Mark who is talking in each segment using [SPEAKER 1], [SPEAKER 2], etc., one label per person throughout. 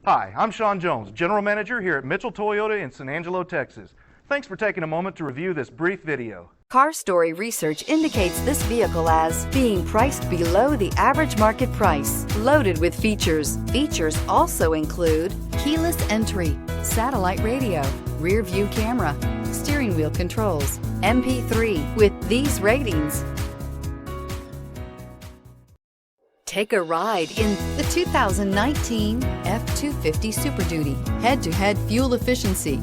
[SPEAKER 1] Hi, I'm Sean Jones, General Manager here at Mitchell Toyota in San Angelo, Texas. Thanks for taking a moment to review this brief video.
[SPEAKER 2] Car Story research indicates this vehicle as being priced below the average market price, loaded with features. Features also include keyless entry, satellite radio, rear view camera, steering wheel controls, MP3. With these ratings, take a ride in the 2019 F-250 Super Duty. Head-to-head fuel efficiency,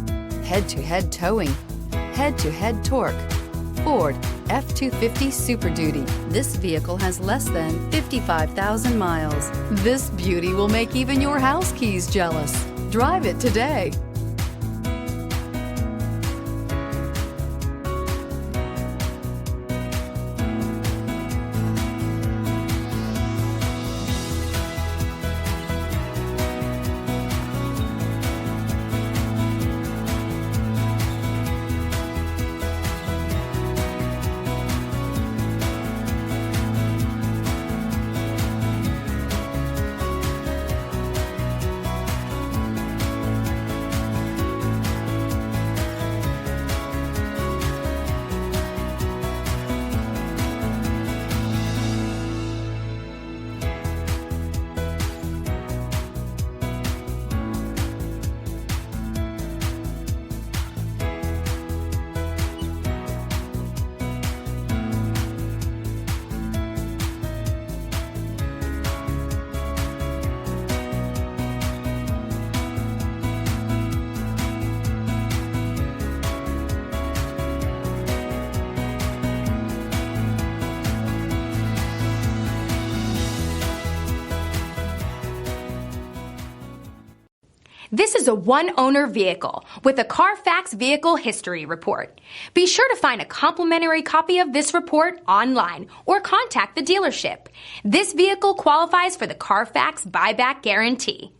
[SPEAKER 2] head-to-head towing, head-to-head torque. Ford F-250 Super Duty. This vehicle has less than 55,000 miles. This beauty will make even your house keys jealous. Drive it today.
[SPEAKER 3] This is a one-owner vehicle with a Carfax Vehicle History Report. Be sure to find a complimentary copy of this report online or contact the dealership. This vehicle qualifies for the Carfax Buyback Guarantee.